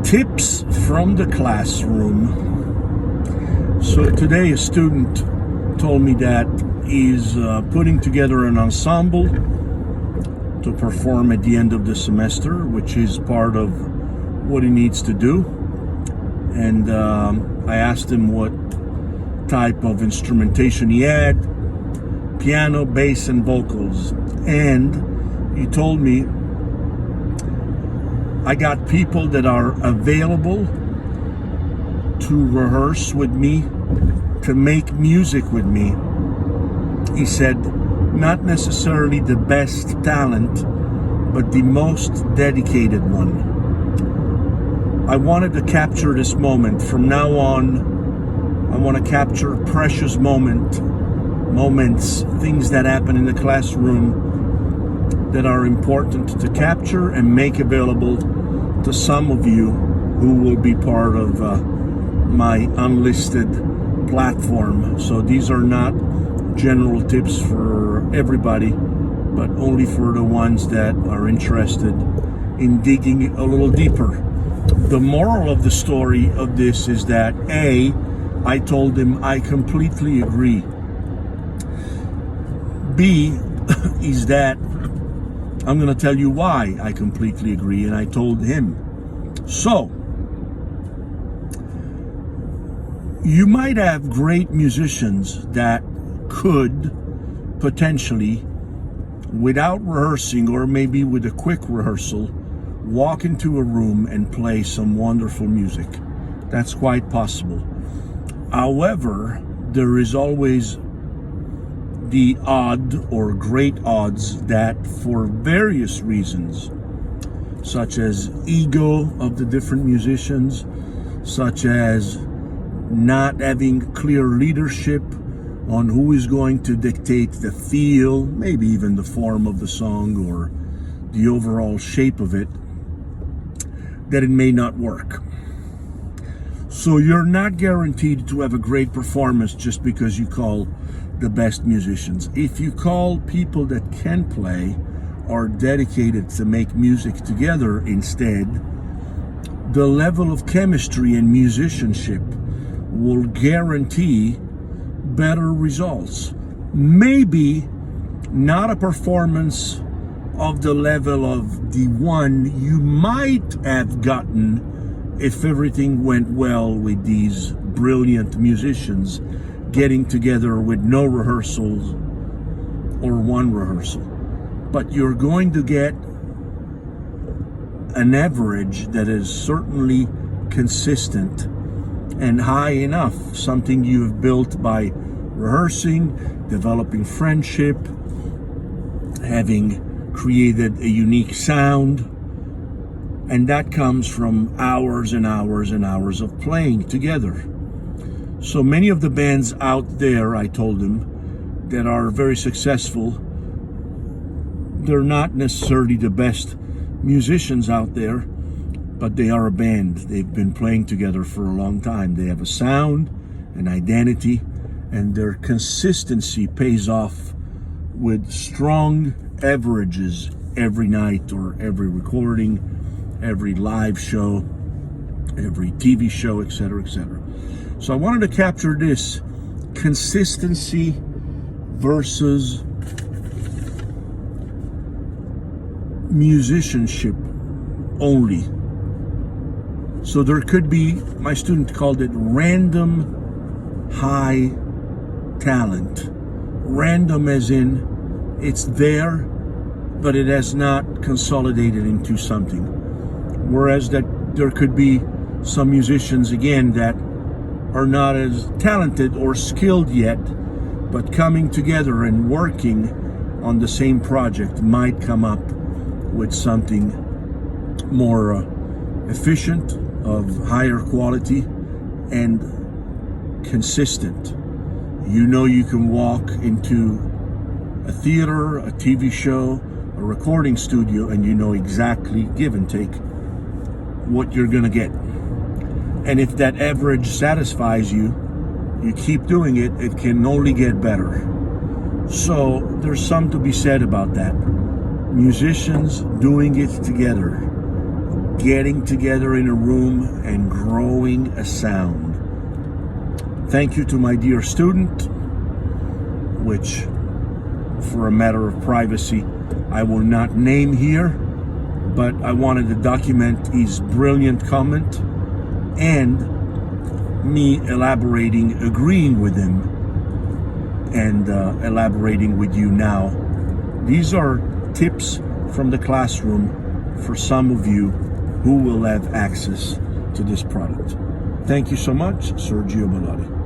Tips from the classroom. So today a student told me that he's putting together an ensemble to perform at the end of the semester, which is part of what he needs to do. And I asked him what type of instrumentation he had: piano, bass, and vocals. And he told me, I got people that are available to rehearse with me, to make music with me. He said, not necessarily the best talent, but the most dedicated one. I wanted to capture this moment. From now on, I want to capture precious moments, things that happen in the classroom that are important to capture and make available to some of you who will be part of my unlisted platform. So these are not general tips for everybody, but only for the ones that are interested in digging a little deeper. The moral of the story of this is that A, I told him I completely agree. B is that I'm going to tell you why I completely agree, and I told him. So, you might have great musicians that could potentially, without rehearsing or maybe with a quick rehearsal, walk into a room and play some wonderful music. That's quite possible. However, there is always the odd or great odds that for various reasons, such as ego of the different musicians, such as not having clear leadership on who is going to dictate the feel, maybe even the form of the song or the overall shape of it, that it may not work. So you're not guaranteed to have a great performance just because you call the best musicians. If you call people that can play or dedicated to make music together instead, the level of chemistry and musicianship will guarantee better results. Maybe not a performance of the level of the one you might have gotten if everything went well with these brilliant musicians getting together with no rehearsals or one rehearsal. But you're going to get an average that is certainly consistent and high enough, something you have built by rehearsing, developing friendship, having created a unique sound, and that comes from hours and hours and hours of playing together. So many of the bands out there, I told him, that are very successful, they're not necessarily the best musicians out there, but they are a band. They've been playing together for a long time. They have a sound, an identity, and their consistency pays off with strong averages every night or every recording, every live show, every TV show, etc., etc. So I wanted to capture this consistency versus musicianship only. So there could be, my student called it random high talent. Random as in it's there, but it has not consolidated into something. Whereas that there could be some musicians, again, that are not as talented or skilled yet, but coming together and working on the same project might come up with something more efficient, of higher quality, and consistent. You know, you can walk into a theater, a TV show, a recording studio, and you know exactly, give and take, what you're gonna get. And if that average satisfies you, you keep doing it, it can only get better. So there's something to be said about that. Musicians doing it together, getting together in a room and growing a sound. Thank you to my dear student, which for a matter of privacy I will not name here, but I wanted to document his brilliant comment and me elaborating, agreeing with him, and elaborating with you now. These are tips from the classroom for some of you who will have access to this product. Thank you so much, Sergio Bellotti.